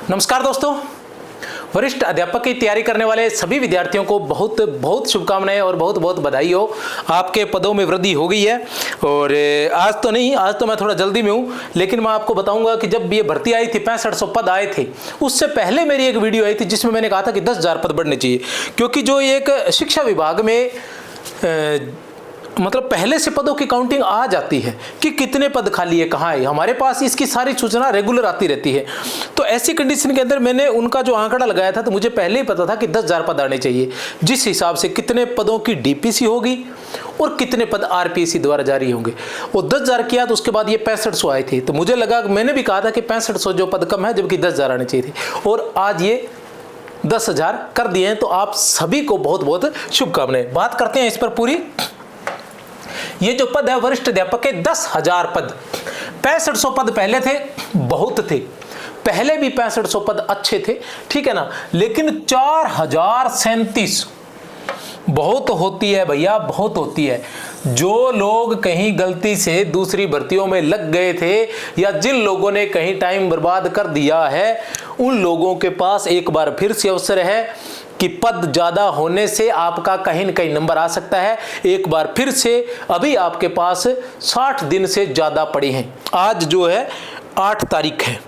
नमस्कार दोस्तों, वरिष्ठ अध्यापक की तैयारी करने वाले सभी विद्यार्थियों को बहुत बहुत शुभकामनाएं और बहुत बहुत बधाई हो। आपके पदों में वृद्धि हो गई है। और आज तो मैं थोड़ा जल्दी में हूँ, लेकिन मैं आपको बताऊंगा कि जब ये भर्ती आई थी 6500 पद आए थे, उससे पहले मेरी एक वीडियो आई थी जिसमें मैंने कहा था कि 10,000 पद बढ़ने चाहिए। क्योंकि जो एक शिक्षा विभाग में मतलब पहले से पदों की काउंटिंग आ जाती है कि कितने पद खाली है, कहाँ है, हमारे पास इसकी सारी सूचना रेगुलर आती रहती है। तो ऐसी कंडीशन के अंदर मैंने उनका जो आंकड़ा लगाया था तो मुझे पहले ही पता था कि 10,000 पद आने चाहिए, जिस हिसाब से कितने पदों की डीपीसी होगी और कितने पद आरपीएससी द्वारा जारी होंगे। वो 10,000 किया तो उसके बाद ये 6500 आए थे। तो मुझे लगा, मैंने भी कहा था कि 6500 जो पद कम है, जबकि 10,000 आने चाहिए थे, और आज ये 10,000 कर दिए हैं। तो आप सभी को बहुत बहुत शुभकामनाएं। बात करते हैं इस पर पूरी। ये जो पद है वरिष्ठ अध्यापक के 10,000 पद, 6500 पद पहले थे, बहुत थे, पहले भी 6500 पद अच्छे थे, ठीक है ना। लेकिन 4037 बहुत होती है भैया, बहुत होती है। जो लोग कहीं गलती से दूसरी भर्तियों में लग गए थे या जिन लोगों ने कहीं टाइम बर्बाद कर दिया है, उन लोगों के पास एक बार फिर से अवसर है कि पद ज्यादा होने से आपका कहीं न कहीं नंबर आ सकता है। एक बार फिर से अभी आपके पास 60 दिन से ज्यादा पड़ी हैं। आज जो है 8 तारीख है,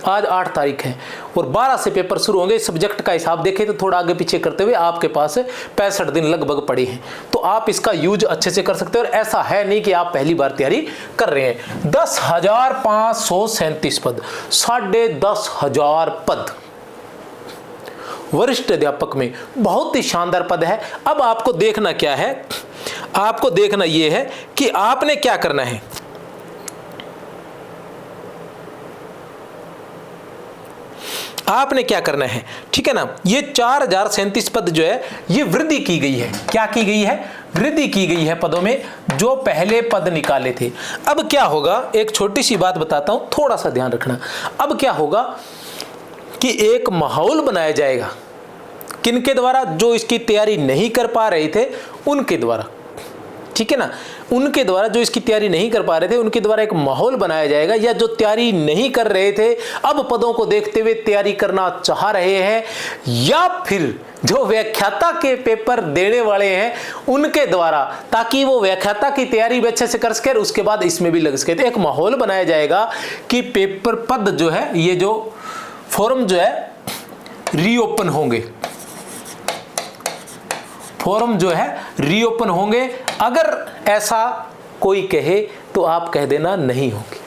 आज 8 तारीख है और 12 से पेपर शुरू होंगे। सब्जेक्ट का हिसाब देखें तो थोड़ा आगे पीछे करते हुए आपके पास 65 दिन लगभग पड़ी हैं। तो आप इसका यूज अच्छे से कर सकते हो। और ऐसा है नहीं कि आप पहली बार तैयारी कर रहे हैं। 10,537 पद, 10,500 पद वरिष्ठ अध्यापक में बहुत ही शानदार पद है। अब आपको देखना क्या है, आपको देखना यह है कि आपने क्या करना है। आपने क्या करना है, ठीक है ना। ये 4,037 पद जो है ये वृद्धि की गई है। क्या की गई है? वृद्धि की गई है पदों में, जो पहले पद निकाले थे। अब क्या होगा, एक छोटी सी बात बताता हूं, थोड़ा सा ध्यान रखना। अब क्या होगा कि एक माहौल बनाया जाएगा, किनके द्वारा? जो इसकी तैयारी नहीं कर पा रहे थे उनके द्वारा, ठीक है ना। उनके द्वारा, जो इसकी तैयारी नहीं कर पा रहे थे उनके द्वारा एक माहौल बनाया जाएगा। या जो तैयारी नहीं कर रहे थे, अब पदों को देखते हुए तैयारी करना चाह रहे हैं, या फिर जो व्याख्याता के पेपर देने वाले हैं उनके द्वारा, ताकि वो व्याख्याता की तैयारी भी अच्छे से कर सके, उसके बाद इसमें भी लग सके। तो एक माहौल बनाया जाएगा कि पेपर पद जो है, ये जो फॉर्म जो है रीओपन होंगे, फॉर्म जो है रीओपन होंगे। अगर ऐसा कोई कहे तो आप कह देना नहीं होगी,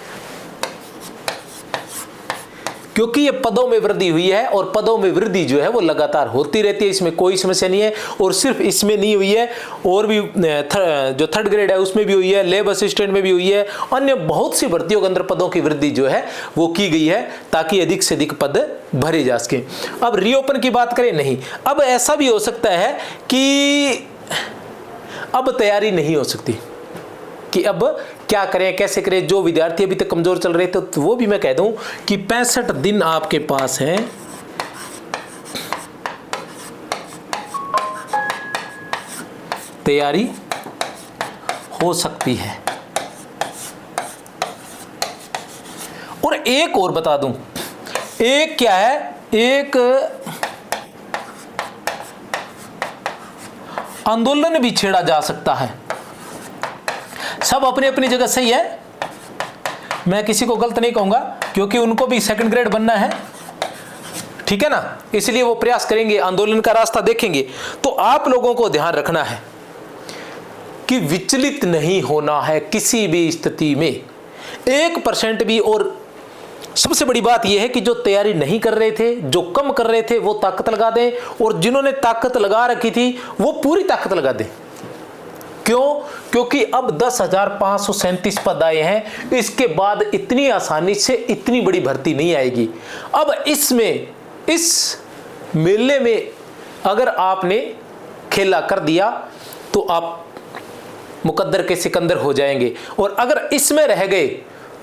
क्योंकि ये पदों में वृद्धि हुई है और पदों में वृद्धि जो है वो लगातार होती रहती है, इसमें कोई समस्या नहीं है। और सिर्फ इसमें नहीं हुई है, और भी जो 3rd ग्रेड है उसमें भी हुई है, लैब असिस्टेंट में भी हुई है, अन्य बहुत सी भर्तियों के अंदर पदों की वृद्धि जो है वो की गई है, ताकि अधिक से अधिक पद भरे जा सके। अब रीओपन की बात करें, नहीं, अब ऐसा भी हो सकता है कि अब तैयारी नहीं हो सकती, कि अब क्या करें, कैसे करें। जो विद्यार्थी अभी तक कमजोर चल रहे थे तो वो भी मैं कह दूं कि 65 दिन आपके पास हैं, तैयारी हो सकती है। और एक और बता दूं, एक क्या है, एक आंदोलन भी छेड़ा जा सकता है। सब अपनी अपनी जगह सही है, मैं किसी को गलत नहीं कहूंगा, क्योंकि उनको भी 2nd ग्रेड बनना है, ठीक है ना। इसलिए वो प्रयास करेंगे, आंदोलन का रास्ता देखेंगे। तो आप लोगों को ध्यान रखना है कि विचलित नहीं होना है किसी भी स्थिति में, 1% भी। और सबसे बड़ी बात यह है कि जो तैयारी नहीं कर रहे थे, जो कम कर रहे थे, वो ताकत लगा दें, और जिन्होंने ताकत लगा रखी थी वो पूरी ताकत लगा दें। क्यों? क्योंकि अब 10,537 पद आए हैं, इसके बाद इतनी आसानी से इतनी बड़ी भर्ती नहीं आएगी। अब इसमें, इस मेले में अगर आपने खेला कर दिया तो आप मुकद्दर के सिकंदर हो जाएंगे, और अगर इसमें रह गए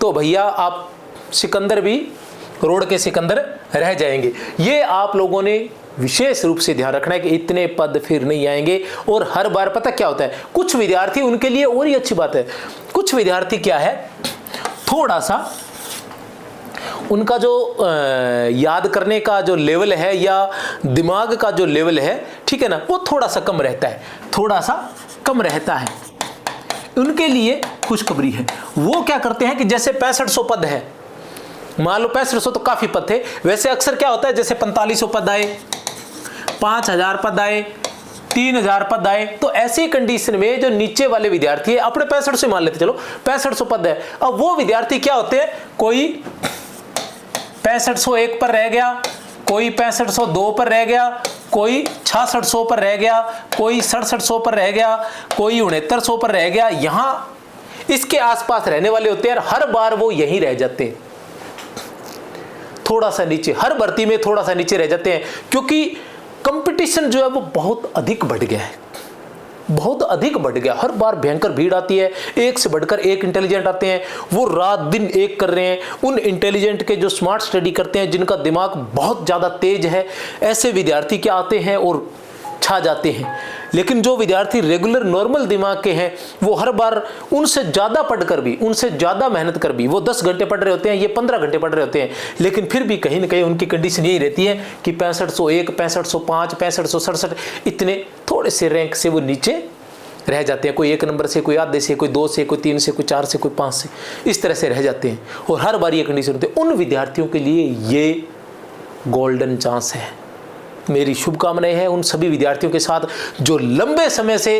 तो भैया आप सिकंदर भी रोड के सिकंदर रह जाएंगे। ये आप लोगों ने विशेष रूप से ध्यान रखना है कि इतने पद फिर नहीं आएंगे। और हर बार पता क्या होता है, कुछ विद्यार्थी, उनके लिए और ही अच्छी बात है, कुछ विद्यार्थी क्या है, थोड़ा सा उनका जो याद करने का जो लेवल है या दिमाग का जो लेवल है, ठीक है ना, वो थोड़ा सा कम रहता है, थोड़ा सा कम रहता है। उनके लिए खुशखबरी है। वो क्या करते हैं कि जैसे 6500 पद है, मान लो 6500 तो काफी पद थे, वैसे अक्सर क्या होता है जैसे 4500 पद आए, 5000 पद आए, 3000 पद आए, तो ऐसी कंडीशन में जो नीचे वाले विद्यार्थी है, अपने 6500 मान लेते, चलो 6500 पद है, अब वो विद्यार्थी क्या होते हैं, कोई 6501 पर रह गया, कोई 6502 पर रह गया, कोई 6600 पर रह गया, कोई 6700 पर रह गया, कोई 6900 पर रह गया, यहां इसके आसपास रहने वाले होते हैं, हर बार वो यहीं रह जाते हैं, थोड़ा सा नीचे, हर भर्ती में थोड़ा सा नीचे रह जाते हैं, क्योंकि कंपटीशन जो है वो बहुत अधिक बढ़ गया है, बहुत अधिक बढ़ गया। हर बार भयंकर भीड़ आती है, एक से बढ़कर एक इंटेलिजेंट आते हैं, वो रात दिन एक कर रहे हैं। उन इंटेलिजेंट के जो स्मार्ट स्टडी करते हैं, जिनका दिमाग बहुत ज़्यादा तेज है, ऐसे विद्यार्थी क्या आते हैं और छा जाते हैं। लेकिन जो विद्यार्थी रेगुलर नॉर्मल दिमाग के हैं, वो हर बार उनसे ज़्यादा पढ़कर भी, उनसे ज़्यादा मेहनत कर भी, वो 10 घंटे पढ़ रहे होते हैं, ये 15 घंटे पढ़ रहे होते हैं, लेकिन फिर भी कहीं ना कहीं उनकी कंडीशन यही रहती है कि 6501, 6505, 6567, इतने थोड़े से रैंक से वो नीचे रह जाते हैं। कोई 1 नंबर से, कोई आधे से, कोई 2 से, कोई 3 से, कोई 4 से, कोई 5 से, इस तरह से रह जाते हैं। और हर बार ये कंडीशन होती है। उन विद्यार्थियों के लिए ये गोल्डन चांस है। मेरी शुभकामनाएं हैं उन सभी विद्यार्थियों के साथ जो लंबे समय से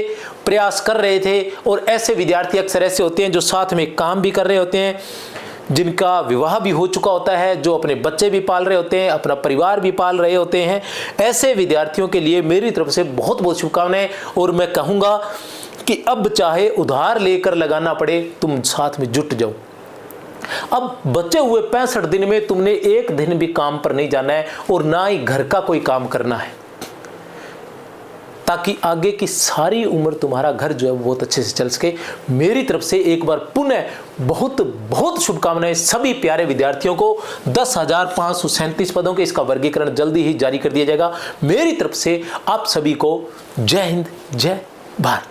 प्रयास कर रहे थे। और ऐसे विद्यार्थी अक्सर ऐसे होते हैं जो साथ में काम भी कर रहे होते हैं, जिनका विवाह भी हो चुका होता है, जो अपने बच्चे भी पाल रहे होते हैं, अपना परिवार भी पाल रहे होते हैं। ऐसे विद्यार्थियों के लिए मेरी तरफ से बहुत बहुत शुभकामनाएं। और मैं कहूँगा कि अब चाहे उधार लेकर लगाना पड़े, तुम साथ में जुट जाओ। अब बचे हुए 65 दिन में तुमने एक दिन भी काम पर नहीं जाना है और ना ही घर का कोई काम करना है, ताकि आगे की सारी उम्र तुम्हारा घर जो है वो बहुत अच्छे से चल सके। मेरी तरफ से एक बार पुनः बहुत बहुत शुभकामनाएं सभी प्यारे विद्यार्थियों को। 10,537 पदों के इसका वर्गीकरण जल्दी ही जारी कर दिया जाएगा। मेरी तरफ से आप सभी को जय हिंद, जय भारत।